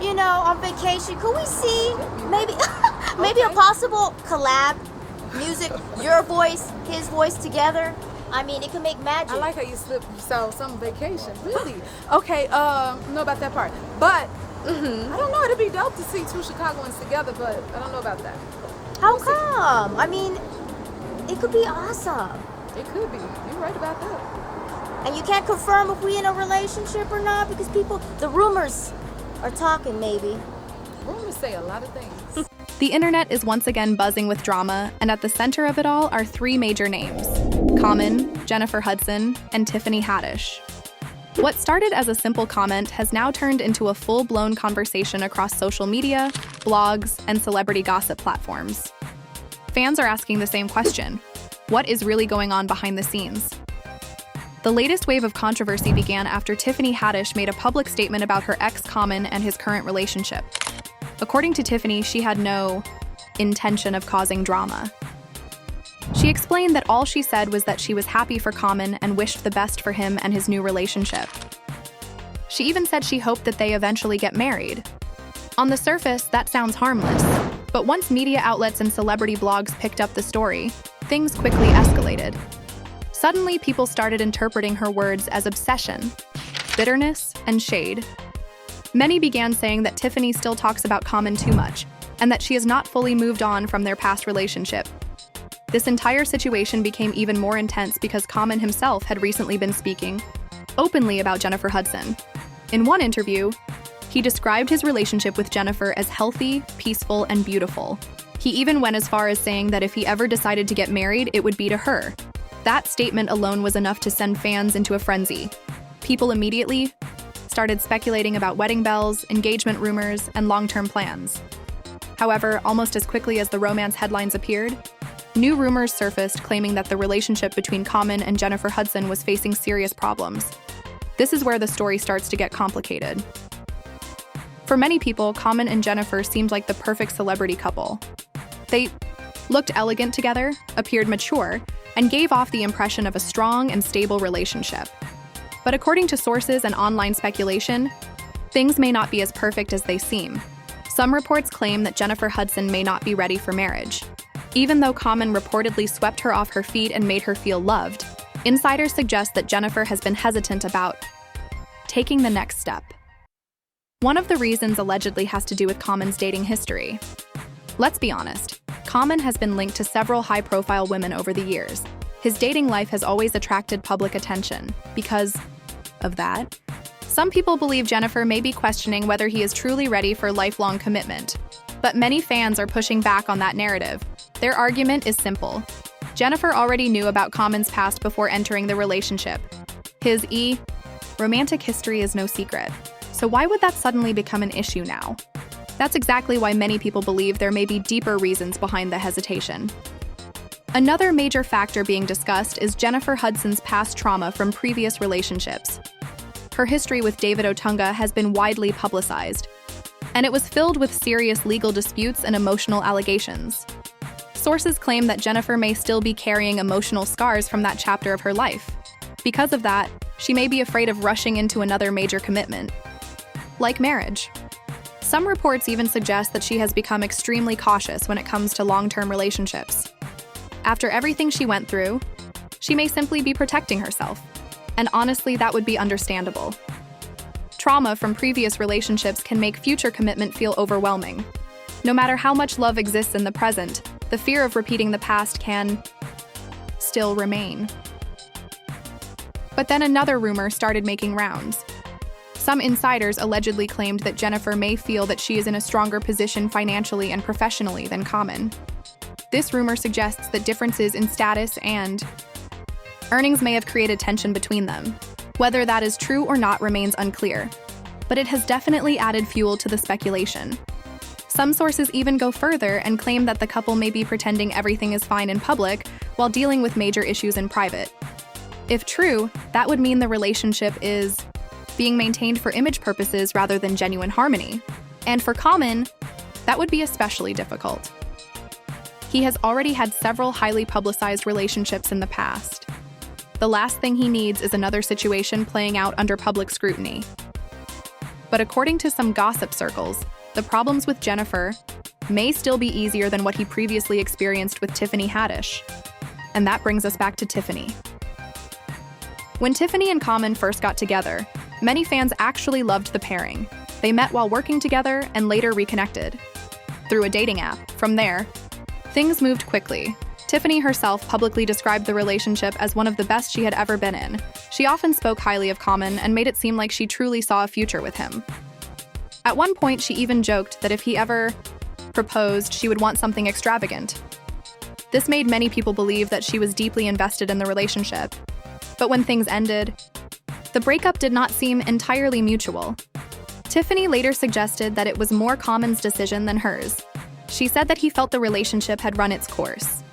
on vacation. Could we see maybe maybe a possible collab? Music, your voice, his voice together. I mean, it can make magic. I like how you so some vacation. Really? Okay, know about that part. But I don't know, it'd be dope to see two Chicagoans together, but I don't know about that. How come? I mean, it could be awesome. It could be. You're right about that. And you can't confirm if we in a relationship or not because the rumors are talking maybe. Rumors say a lot of things. The internet is once again buzzing with drama, and at the center of it all are three major names: Common, Jennifer Hudson, and Tiffany Haddish. What started as a simple comment has now turned into a full-blown conversation across social media, blogs, and celebrity gossip platforms. Fans are asking the same question: what is really going on behind the scenes? The latest wave of controversy began after Tiffany Haddish made a public statement about her ex Common and his current relationship. According to Tiffany, she had no intention of causing drama. She explained that all she said was that she was happy for Common and wished the best for him and his new relationship. She even said she hoped that they eventually get married. On the surface, that sounds harmless, but once media outlets and celebrity blogs picked up the story, things quickly escalated. Suddenly, people started interpreting her words as obsession, bitterness, and shade. Many began saying that Tiffany still talks about Common too much, and that she has not fully moved on from their past relationship. This entire situation became even more intense because Common himself had recently been speaking openly about Jennifer Hudson. In one interview, he described his relationship with Jennifer as healthy, peaceful, and beautiful. He even went as far as saying that if he ever decided to get married, it would be to her. That statement alone was enough to send fans into a frenzy. People immediately started speculating about wedding bells, engagement rumors, and long-term plans. However, almost as quickly as the romance headlines appeared, new rumors surfaced claiming that the relationship between Common and Jennifer Hudson was facing serious problems. This is where the story starts to get complicated. For many people, Common and Jennifer seemed like the perfect celebrity couple. They looked elegant together, appeared mature, and gave off the impression of a strong and stable relationship. But according to sources and online speculation, things may not be as perfect as they seem. Some reports claim that Jennifer Hudson may not be ready for marriage. Even though Common reportedly swept her off her feet and made her feel loved, insiders suggest that Jennifer has been hesitant about taking the next step. One of the reasons allegedly has to do with Common's dating history. Let's be honest, Common has been linked to several high-profile women over the years. His dating life has always attracted public attention. Because of that, some people believe Jennifer may be questioning whether he is truly ready for lifelong commitment. But many fans are pushing back on that narrative. Their argument is simple. Jennifer already knew about Common's past before entering the relationship. His romantic history is no secret. So why would that suddenly become an issue now? That's exactly why many people believe there may be deeper reasons behind the hesitation. Another major factor being discussed is Jennifer Hudson's past trauma from previous relationships. Her history with David Otunga has been widely publicized, and it was filled with serious legal disputes and emotional allegations. Sources claim that Jennifer may still be carrying emotional scars from that chapter of her life. Because of that, she may be afraid of rushing into another major commitment, like marriage. Some reports even suggest that she has become extremely cautious when it comes to long-term relationships. After everything she went through, she may simply be protecting herself. And honestly, that would be understandable. Trauma from previous relationships can make future commitment feel overwhelming. No matter how much love exists in the present, the fear of repeating the past can still remain. But then another rumor started making rounds. Some insiders allegedly claimed that Jennifer may feel that she is in a stronger position financially and professionally than Common. This rumor suggests that differences in status and earnings may have created tension between them. Whether that is true or not remains unclear, but it has definitely added fuel to the speculation. Some sources even go further and claim that the couple may be pretending everything is fine in public while dealing with major issues in private. If true, that would mean the relationship is being maintained for image purposes rather than genuine harmony. And for Common, that would be especially difficult. He has already had several highly publicized relationships in the past. The last thing he needs is another situation playing out under public scrutiny. But according to some gossip circles, the problems with Jennifer may still be easier than what he previously experienced with Tiffany Haddish. And that brings us back to Tiffany. When Tiffany and Common first got together, many fans actually loved the pairing. They met while working together and later reconnected through a dating app. From there, things moved quickly. Tiffany herself publicly described the relationship as one of the best she had ever been in. She often spoke highly of Common and made it seem like she truly saw a future with him. At one point, she even joked that if he ever proposed, she would want something extravagant. This made many people believe that she was deeply invested in the relationship. But when things ended, the breakup did not seem entirely mutual. Tiffany later suggested that it was more Common's decision than hers. She said that he felt the relationship had run its course.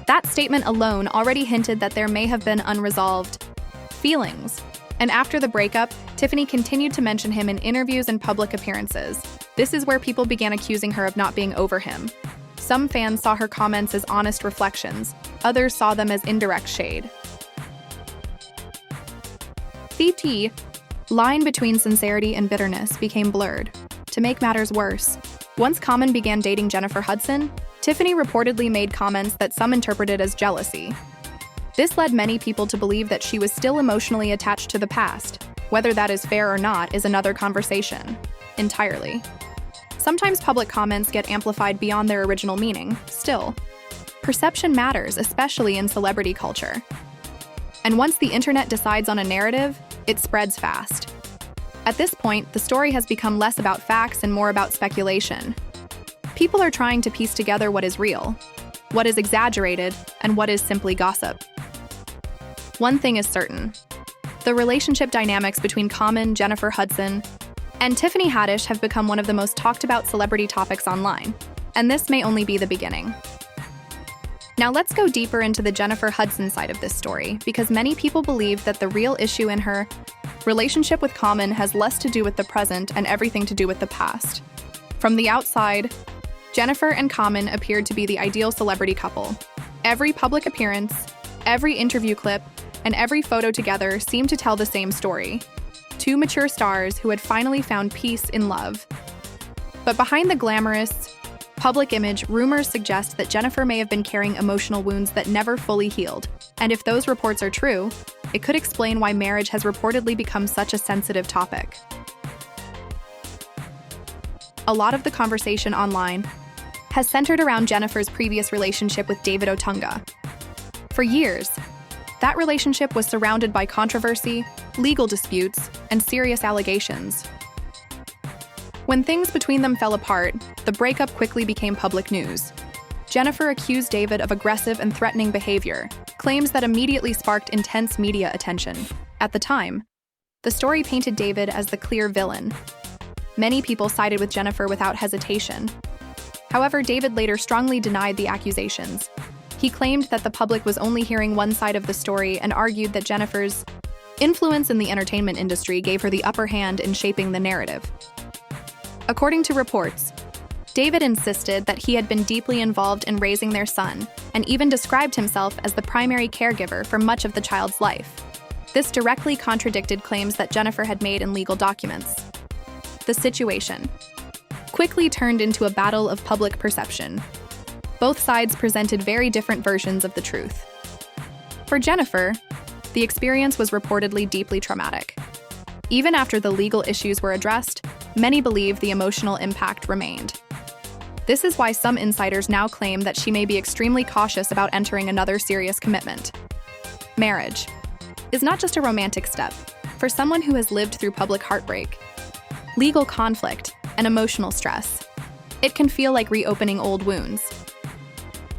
That statement alone already hinted that there may have been unresolved feelings. And after the breakup, Tiffany continued to mention him in interviews and public appearances. This is where people began accusing her of not being over him. Some fans saw her comments as honest reflections. Others saw them as indirect shade. The line between sincerity and bitterness became blurred. To make matters worse, once Common began dating Jennifer Hudson, Tiffany reportedly made comments that some interpreted as jealousy. This led many people to believe that she was still emotionally attached to the past. Whether that is fair or not is another conversation entirely. Sometimes public comments get amplified beyond their original meaning. Still, perception matters, especially in celebrity culture. And once the internet decides on a narrative, it spreads fast. At this point, the story has become less about facts and more about speculation. People are trying to piece together what is real, what is exaggerated, and what is simply gossip. One thing is certain. The relationship dynamics between Common, Jennifer Hudson, and Tiffany Haddish have become one of the most talked about celebrity topics online, and this may only be the beginning. Now let's go deeper into the Jennifer Hudson side of this story, because many people believe that the real issue in her relationship with Common has less to do with the present and everything to do with the past. From the outside, Jennifer and Common appeared to be the ideal celebrity couple. Every public appearance, every interview clip, and every photo together seemed to tell the same story. Two mature stars who had finally found peace in love. But behind the glamorous, public image, rumors suggest that Jennifer may have been carrying emotional wounds that never fully healed. And if those reports are true, it could explain why marriage has reportedly become such a sensitive topic. A lot of the conversation online has centered around Jennifer's previous relationship with David Otunga. For years, that relationship was surrounded by controversy, legal disputes, and serious allegations. When things between them fell apart, the breakup quickly became public news. Jennifer accused David of aggressive and threatening behavior, claims that immediately sparked intense media attention. At the time, the story painted David as the clear villain. Many people sided with Jennifer without hesitation. However, David later strongly denied the accusations. He claimed that the public was only hearing one side of the story and argued that Jennifer's influence in the entertainment industry gave her the upper hand in shaping the narrative. According to reports, David insisted that he had been deeply involved in raising their son and even described himself as the primary caregiver for much of the child's life. This directly contradicted claims that Jennifer had made in legal documents. The situation quickly turned into a battle of public perception. Both sides presented very different versions of the truth. For Jennifer, the experience was reportedly deeply traumatic. Even after the legal issues were addressed, many believe the emotional impact remained. This is why some insiders now claim that she may be extremely cautious about entering another serious commitment. Marriage is not just a romantic step. For someone who has lived through public heartbreak, legal conflict, and emotional stress, it can feel like reopening old wounds.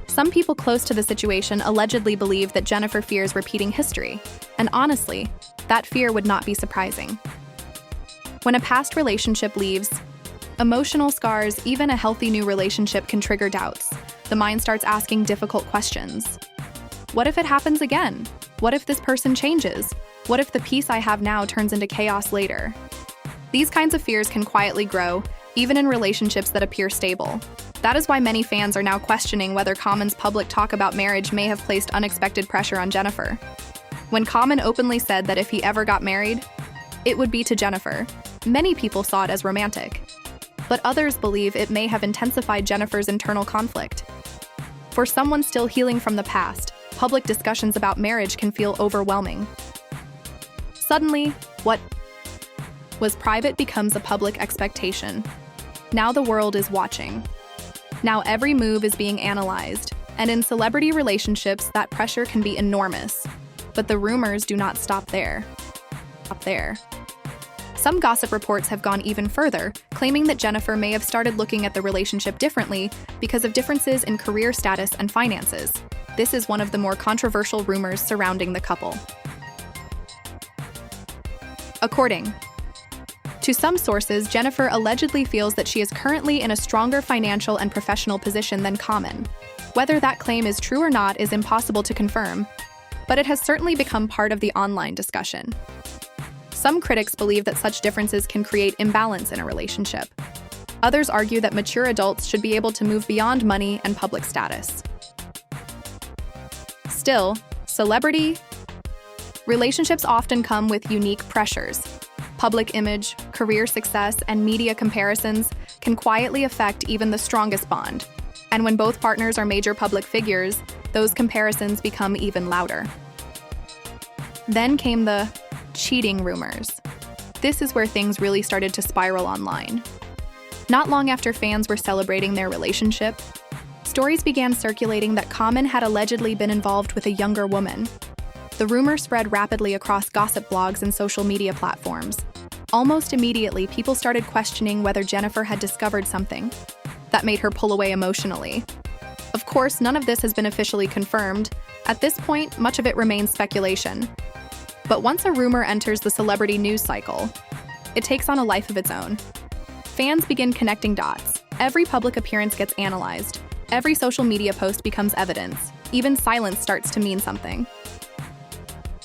Some people close to the situation allegedly believe that Jennifer fears repeating history, and honestly, that fear would not be surprising. When a past relationship leaves, emotional scars, even a healthy new relationship can trigger doubts. The mind starts asking difficult questions. What if it happens again? What if this person changes? What if the peace I have now turns into chaos later? These kinds of fears can quietly grow, even in relationships that appear stable. That is why many fans are now questioning whether Common's public talk about marriage may have placed unexpected pressure on Jennifer. When Common openly said that if he ever got married, it would be to Jennifer, Many people saw it as romantic, but others believe it may have intensified Jennifer's internal conflict. For someone still healing from the past, public discussions about marriage can feel overwhelming. Suddenly, what was private becomes a public expectation. Now the world is watching. Now every move is being analyzed, and in celebrity relationships, that pressure can be enormous. But the rumors do not stop there. Some gossip reports have gone even further, claiming that Jennifer may have started looking at the relationship differently because of differences in career status and finances. This is one of the more controversial rumors surrounding the couple. According to some sources, Jennifer allegedly feels that she is currently in a stronger financial and professional position than Common. Whether that claim is true or not is impossible to confirm, but it has certainly become part of the online discussion. Some critics believe that such differences can create imbalance in a relationship. Others argue that mature adults should be able to move beyond money and public status. Still, celebrity relationships often come with unique pressures. Public image, career success, and media comparisons can quietly affect even the strongest bond. And when both partners are major public figures, those comparisons become even louder. Then came the cheating rumors. This is where things really started to spiral online. Not long after fans were celebrating their relationship, stories began circulating that Common had allegedly been involved with a younger woman. The rumor spread rapidly across gossip blogs and social media platforms. Almost immediately, people started questioning whether Jennifer had discovered something that made her pull away emotionally. Of course, none of this has been officially confirmed. At this point, much of it remains speculation. But once a rumor enters the celebrity news cycle, it takes on a life of its own. Fans begin connecting dots. Every public appearance gets analyzed. Every social media post becomes evidence. Even silence starts to mean something.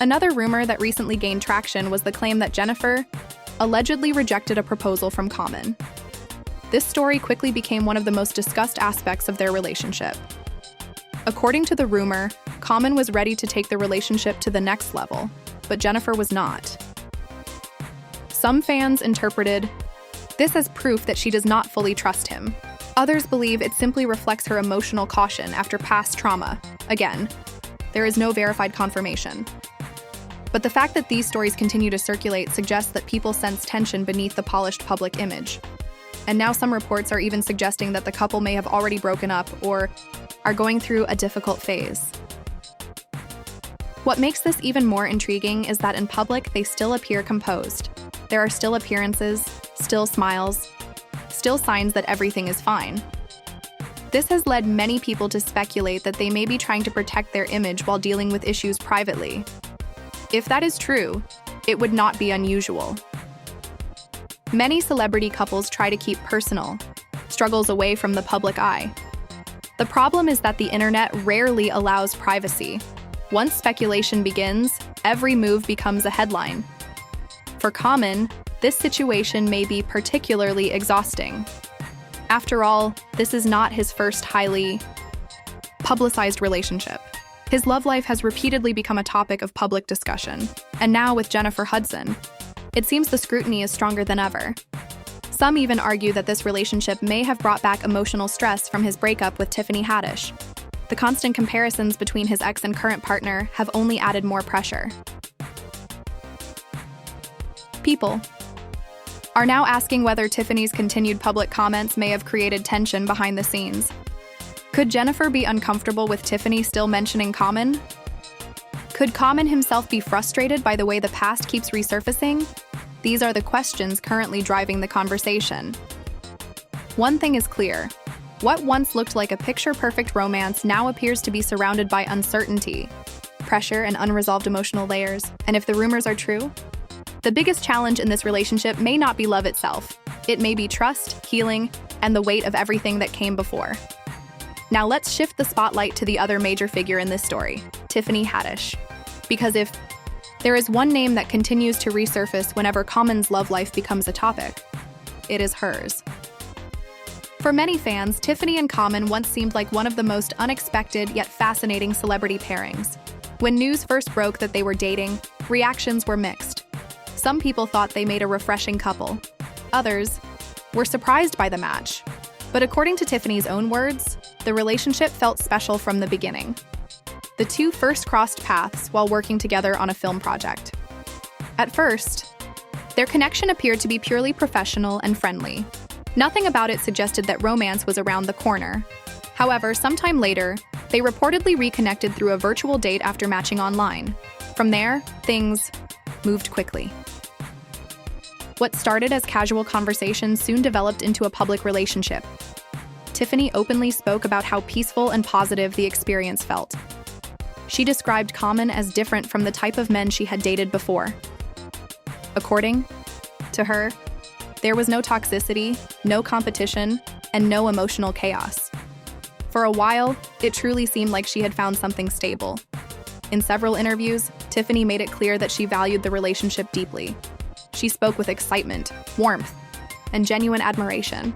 Another rumor that recently gained traction was the claim that Jennifer allegedly rejected a proposal from Common. This story quickly became one of the most discussed aspects of their relationship. According to the rumor, Common was ready to take the relationship to the next level, but Jennifer was not. Some fans interpreted this as proof that she does not fully trust him. Others believe it simply reflects her emotional caution after past trauma. Again, there is no verified confirmation. But the fact that these stories continue to circulate suggests that people sense tension beneath the polished public image. And now some reports are even suggesting that the couple may have already broken up or are going through a difficult phase. What makes this even more intriguing is that in public, they still appear composed. There are still appearances, still smiles, still signs that everything is fine. This has led many people to speculate that they may be trying to protect their image while dealing with issues privately. If that is true, it would not be unusual. Many celebrity couples try to keep personal struggles away from the public eye. The problem is that the internet rarely allows privacy. Once speculation begins, every move becomes a headline. For Common, this situation may be particularly exhausting. After all, this is not his first highly publicized relationship. His love life has repeatedly become a topic of public discussion. And now with Jennifer Hudson, it seems the scrutiny is stronger than ever. Some even argue that this relationship may have brought back emotional stress from his breakup with Tiffany Haddish. The constant comparisons between his ex and current partner have only added more pressure. People are now asking whether Tiffany's continued public comments may have created tension behind the scenes. Could Jennifer be uncomfortable with Tiffany still mentioning Common? Could Common himself be frustrated by the way the past keeps resurfacing? These are the questions currently driving the conversation. One thing is clear. What once looked like a picture-perfect romance now appears to be surrounded by uncertainty, pressure, and unresolved emotional layers. And if the rumors are true, the biggest challenge in this relationship may not be love itself. It may be trust, healing, and the weight of everything that came before. Now let's shift the spotlight to the other major figure in this story, Tiffany Haddish. Because if there is one name that continues to resurface whenever Common's love life becomes a topic, it is hers. For many fans, Tiffany and Common once seemed like one of the most unexpected yet fascinating celebrity pairings. When news first broke that they were dating, reactions were mixed. Some people thought they made a refreshing couple. Others were surprised by the match. But according to Tiffany's own words, the relationship felt special from the beginning. The two first crossed paths while working together on a film project. At first, their connection appeared to be purely professional and friendly. Nothing about it suggested that romance was around the corner. However, sometime later, they reportedly reconnected through a virtual date after matching online. From there, things moved quickly. What started as casual conversations soon developed into a public relationship. Tiffany openly spoke about how peaceful and positive the experience felt. She described Common as different from the type of men she had dated before. According to her, there was no toxicity, no competition, and no emotional chaos. For a while, it truly seemed like she had found something stable. In several interviews, Tiffany made it clear that she valued the relationship deeply. She spoke with excitement, warmth, and genuine admiration.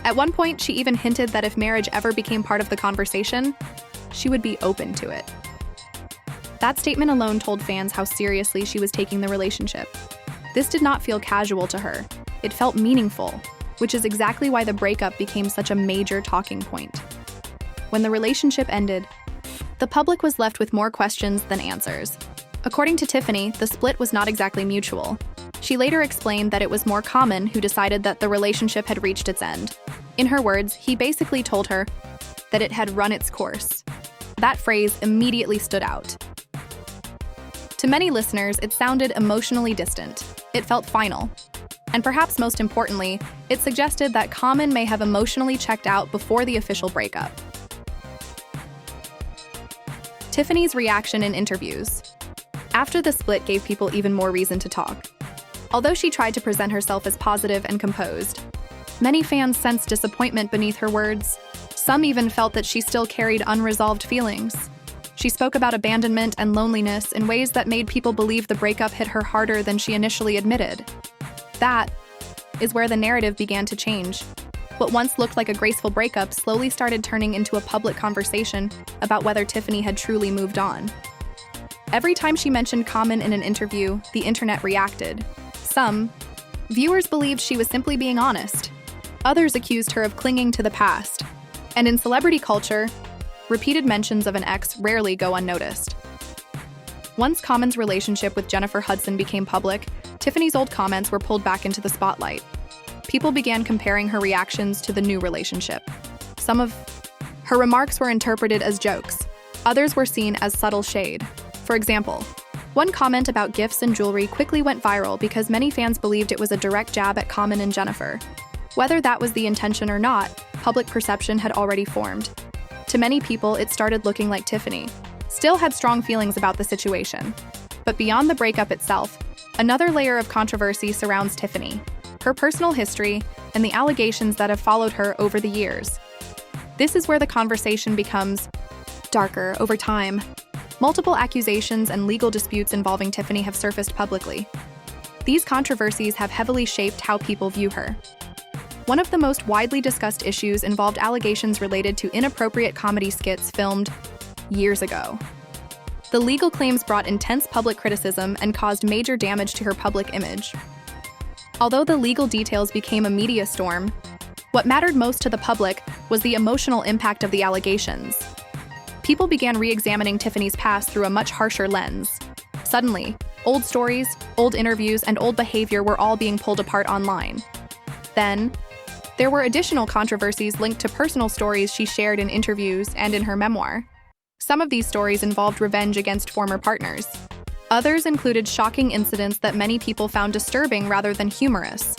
At one point, she even hinted that if marriage ever became part of the conversation, she would be open to it. That statement alone told fans how seriously she was taking the relationship. This did not feel casual to her. It felt meaningful, which is exactly why the breakup became such a major talking point. When the relationship ended, the public was left with more questions than answers. According to Tiffany, the split was not exactly mutual. She later explained that it was more Common who decided that the relationship had reached its end. In her words, he basically told her that it had run its course. That phrase immediately stood out. To many listeners, it sounded emotionally distant. It felt final. And perhaps most importantly, it suggested that Common may have emotionally checked out before the official breakup. Tiffany's reaction in interviews after the split gave people even more reason to talk. Although she tried to present herself as positive and composed, many fans sensed disappointment beneath her words. Some even felt that she still carried unresolved feelings. She spoke about abandonment and loneliness in ways that made people believe the breakup hit her harder than she initially admitted. That is where the narrative began to change. What once looked like a graceful breakup slowly started turning into a public conversation about whether Tiffany had truly moved on. Every time she mentioned Common in an interview, the internet reacted. Some viewers believed she was simply being honest. Others accused her of clinging to the past. And in celebrity culture, repeated mentions of an ex rarely go unnoticed. Once Common's relationship with Jennifer Hudson became public, Tiffany's old comments were pulled back into the spotlight. People began comparing her reactions to the new relationship. Some of her remarks were interpreted as jokes. Others were seen as subtle shade. For example, one comment about gifts and jewelry quickly went viral because many fans believed it was a direct jab at Common and Jennifer. Whether that was the intention or not, public perception had already formed. To many people, it started looking like Tiffany still had strong feelings about the situation. But beyond the breakup itself, another layer of controversy surrounds Tiffany, her personal history, and the allegations that have followed her over the years. This is where the conversation becomes darker over time. Multiple accusations and legal disputes involving Tiffany have surfaced publicly. These controversies have heavily shaped how people view her. One of the most widely discussed issues involved allegations related to inappropriate comedy skits filmed years ago. The legal claims brought intense public criticism and caused major damage to her public image. Although the legal details became a media storm, what mattered most to the public was the emotional impact of the allegations. People began re-examining Tiffany's past through a much harsher lens. Suddenly, old stories, old interviews, and old behavior were all being pulled apart online. Then, there were additional controversies linked to personal stories she shared in interviews and in her memoir. Some of these stories involved revenge against former partners. Others included shocking incidents that many people found disturbing rather than humorous.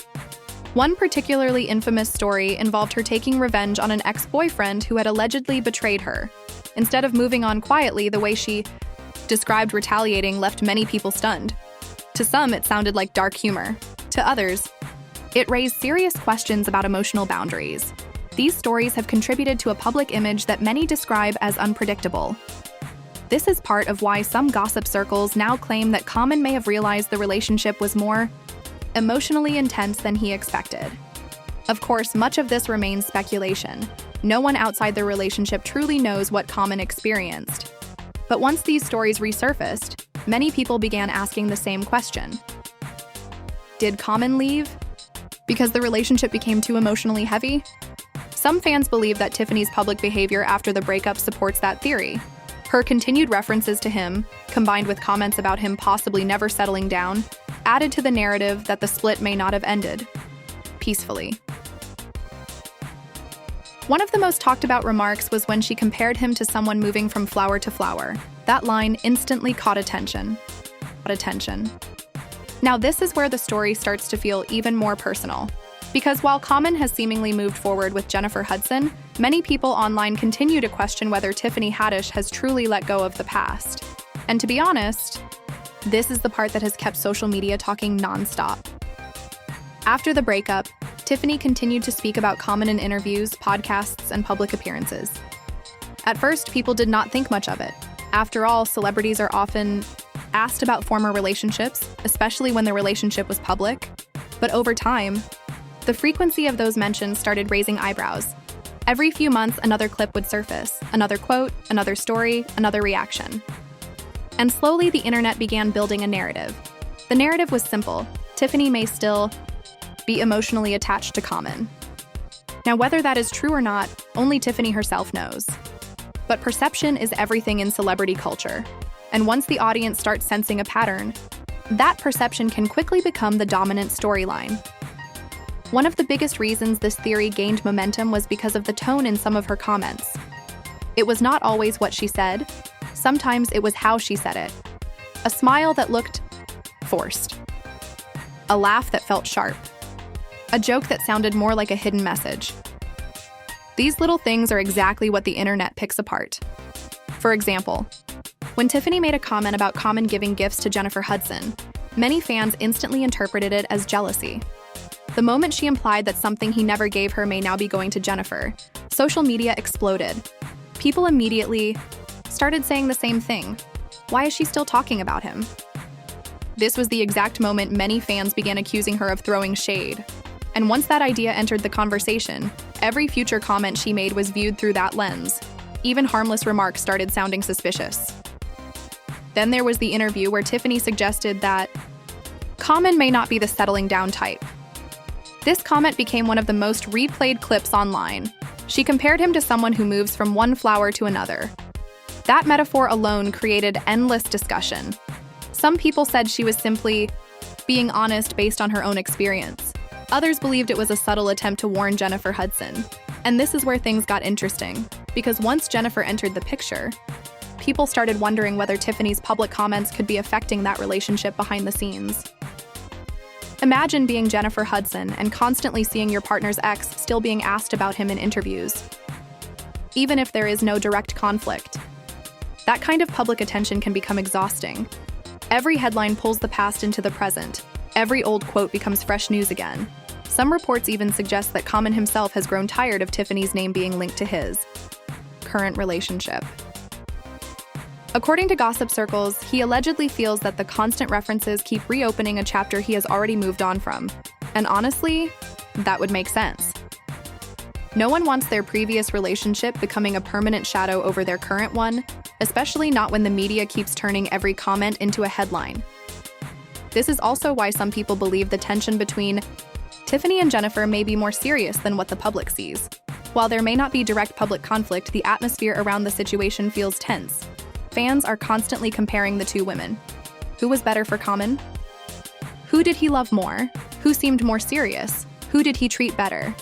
One particularly infamous story involved her taking revenge on an ex-boyfriend who had allegedly betrayed her. Instead of moving on quietly, the way she described retaliating left many people stunned. To some, it sounded like dark humor. To others, it raised serious questions about emotional boundaries. These stories have contributed to a public image that many describe as unpredictable. This is part of why some gossip circles now claim that Common may have realized the relationship was more emotionally intense than he expected. Of course, much of this remains speculation. No one outside the relationship truly knows what Common experienced. But once these stories resurfaced, many people began asking the same question. Did Common leave because the relationship became too emotionally heavy? Some fans believe that Tiffany's public behavior after the breakup supports that theory. Her continued references to him, combined with comments about him possibly never settling down, added to the narrative that the split may not have ended peacefully. One of the most talked about remarks was when she compared him to someone moving from flower to flower. That line instantly caught attention. Now this is where the story starts to feel even more personal. Because while Common has seemingly moved forward with Jennifer Hudson, many people online continue to question whether Tiffany Haddish has truly let go of the past. And to be honest, this is the part that has kept social media talking nonstop. After the breakup, Tiffany continued to speak about Common in interviews, podcasts, and public appearances. At first, people did not think much of it. After all, celebrities are often asked about former relationships, especially when the relationship was public. But over time, the frequency of those mentions started raising eyebrows. Every few months, another clip would surface, another quote, another story, another reaction. And slowly, the internet began building a narrative. The narrative was simple. Tiffany may still be emotionally attached to Common. Now, whether that is true or not, only Tiffany herself knows. But perception is everything in celebrity culture. And once the audience starts sensing a pattern, that perception can quickly become the dominant storyline. One of the biggest reasons this theory gained momentum was because of the tone in some of her comments. It was not always what she said. Sometimes it was how she said it. A smile that looked forced. A laugh that felt sharp. A joke that sounded more like a hidden message. These little things are exactly what the internet picks apart. For example, when Tiffany made a comment about Common giving gifts to Jennifer Hudson, many fans instantly interpreted it as jealousy. The moment she implied that something he never gave her may now be going to Jennifer, social media exploded. People immediately started saying the same thing. Why is she still talking about him? This was the exact moment many fans began accusing her of throwing shade. And once that idea entered the conversation, every future comment she made was viewed through that lens. Even harmless remarks started sounding suspicious. Then there was the interview where Tiffany suggested that Common may not be the settling down type. This comment became one of the most replayed clips online. She compared him to someone who moves from one flower to another. That metaphor alone created endless discussion. Some people said she was simply being honest based on her own experience. Others believed it was a subtle attempt to warn Jennifer Hudson. And this is where things got interesting, because once Jennifer entered the picture, people started wondering whether Tiffany's public comments could be affecting that relationship behind the scenes. Imagine being Jennifer Hudson and constantly seeing your partner's ex still being asked about him in interviews, even if there is no direct conflict. That kind of public attention can become exhausting. Every headline pulls the past into the present. Every old quote becomes fresh news again. Some reports even suggest that Common himself has grown tired of Tiffany's name being linked to his current relationship. According to gossip circles, he allegedly feels that the constant references keep reopening a chapter he has already moved on from. And honestly, that would make sense. No one wants their previous relationship becoming a permanent shadow over their current one, especially not when the media keeps turning every comment into a headline. This is also why some people believe the tension between Tiffany and Jennifer may be more serious than what the public sees. While there may not be direct public conflict, the atmosphere around the situation feels tense. Fans are constantly comparing the two women. Who was better for Common? Who did he love more? Who seemed more serious? Who did he treat better?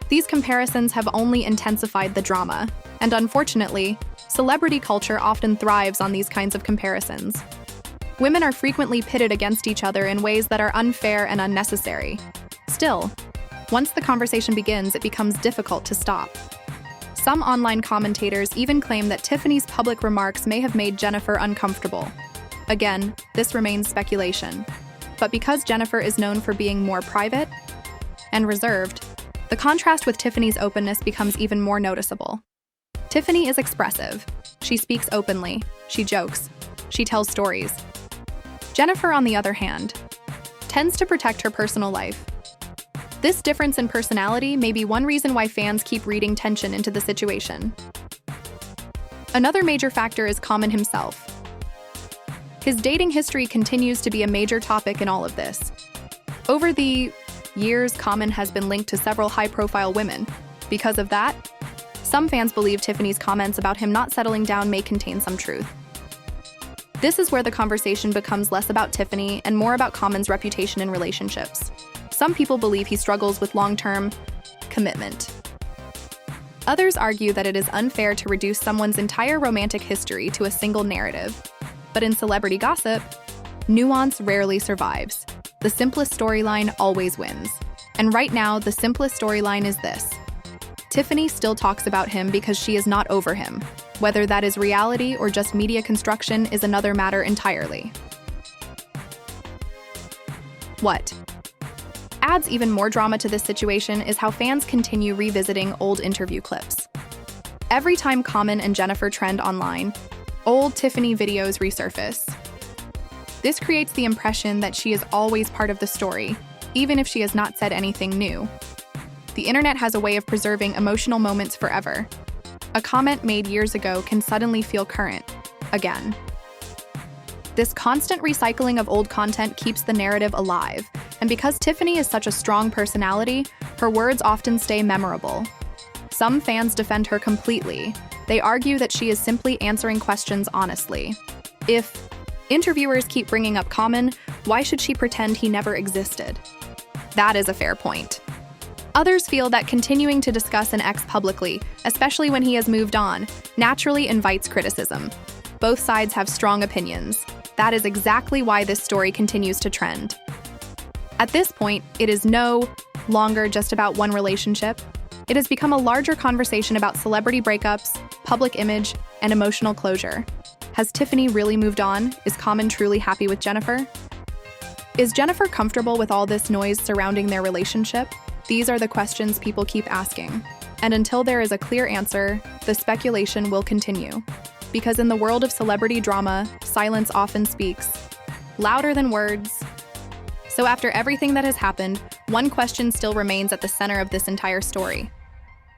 These comparisons have only intensified the drama, and unfortunately, celebrity culture often thrives on these kinds of comparisons. Women are frequently pitted against each other in ways that are unfair and unnecessary. Still, once the conversation begins, it becomes difficult to stop. Some online commentators even claim that Tiffany's public remarks may have made Jennifer uncomfortable. Again, this remains speculation. But because Jennifer is known for being more private and reserved, the contrast with Tiffany's openness becomes even more noticeable. Tiffany is expressive. She speaks openly. She jokes. She tells stories. Jennifer, on the other hand, tends to protect her personal life. This difference in personality may be one reason why fans keep reading tension into the situation. Another major factor is Common himself. His dating history continues to be a major topic in all of this. Over the years, Common has been linked to several high-profile women. Because of that, some fans believe Tiffany's comments about him not settling down may contain some truth. This is where the conversation becomes less about Tiffany and more about Common's reputation in relationships. Some people believe he struggles with long-term commitment. Others argue that it is unfair to reduce someone's entire romantic history to a single narrative. But in celebrity gossip, nuance rarely survives. The simplest storyline always wins. And right now, the simplest storyline is this. Tiffany still talks about him because she is not over him. Whether that is reality or just media construction is another matter entirely. What adds even more drama to this situation is how fans continue revisiting old interview clips. Every time Common and Jennifer trend online, old Tiffany videos resurface. This creates the impression that she is always part of the story, even if she has not said anything new. The internet has a way of preserving emotional moments forever. A comment made years ago can suddenly feel current again. This constant recycling of old content keeps the narrative alive, and because Tiffany is such a strong personality, her words often stay memorable. Some fans defend her completely. They argue that she is simply answering questions honestly. If interviewers keep bringing up Common, why should she pretend he never existed? That is a fair point. Others feel that continuing to discuss an ex publicly, especially when he has moved on, naturally invites criticism. Both sides have strong opinions. That is exactly why this story continues to trend. At this point, it is no longer just about one relationship. It has become a larger conversation about celebrity breakups, public image, and emotional closure. Has Tiffany really moved on? Is Common truly happy with Jennifer? Is Jennifer comfortable with all this noise surrounding their relationship? These are the questions people keep asking. And until there is a clear answer, the speculation will continue. Because in the world of celebrity drama, silence often speaks louder than words. So after everything that has happened, one question still remains at the center of this entire story.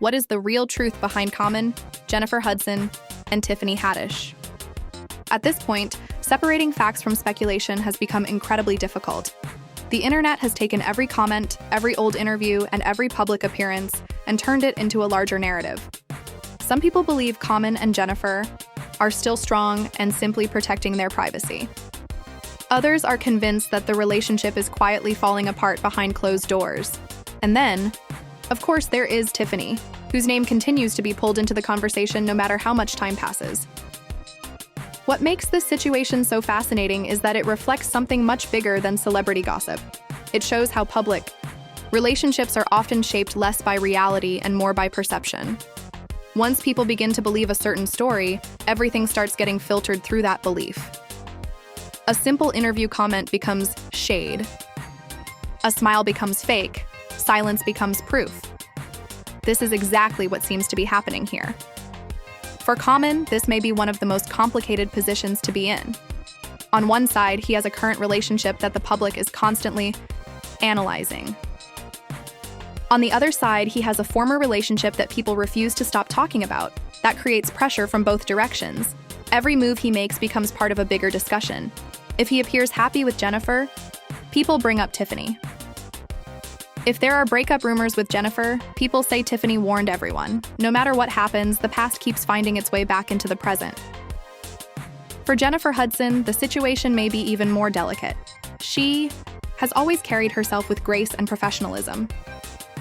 What is the real truth behind Common, Jennifer Hudson, and Tiffany Haddish? At this point, separating facts from speculation has become incredibly difficult. The internet has taken every comment, every old interview, and every public appearance and turned it into a larger narrative. Some people believe Common and Jennifer are still strong and simply protecting their privacy. Others are convinced that the relationship is quietly falling apart behind closed doors. And then, of course, there is Tiffany, whose name continues to be pulled into the conversation no matter how much time passes. What makes this situation so fascinating is that it reflects something much bigger than celebrity gossip. It shows how public relationships are often shaped less by reality and more by perception. Once people begin to believe a certain story, everything starts getting filtered through that belief. A simple interview comment becomes shade. A smile becomes fake. Silence becomes proof. This is exactly what seems to be happening here. For Common, this may be one of the most complicated positions to be in. On one side, he has a current relationship that the public is constantly analyzing. On the other side, he has a former relationship that people refuse to stop talking about. That creates pressure from both directions. Every move he makes becomes part of a bigger discussion. If he appears happy with Jennifer, people bring up Tiffany. If there are breakup rumors with Jennifer, people say Tiffany warned everyone. No matter what happens, the past keeps finding its way back into the present. For Jennifer Hudson, the situation may be even more delicate. She has always carried herself with grace and professionalism.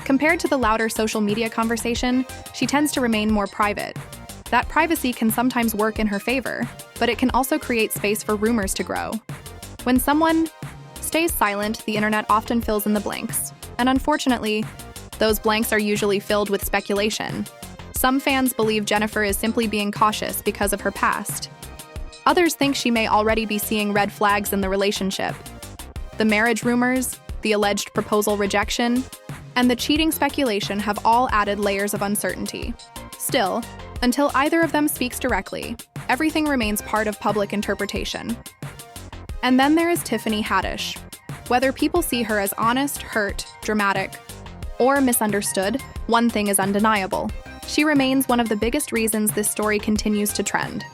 Compared to the louder social media conversation, she tends to remain more private. That privacy can sometimes work in her favor, but it can also create space for rumors to grow. When someone stays silent, the internet often fills in the blanks. And unfortunately, those blanks are usually filled with speculation. Some fans believe Jennifer is simply being cautious because of her past. Others think she may already be seeing red flags in the relationship. The marriage rumors, the alleged proposal rejection, and the cheating speculation have all added layers of uncertainty. Still, until either of them speaks directly, everything remains part of public interpretation. And then there is Tiffany Haddish. Whether people see her as honest, hurt, dramatic, or misunderstood, one thing is undeniable. She remains one of the biggest reasons this story continues to trend.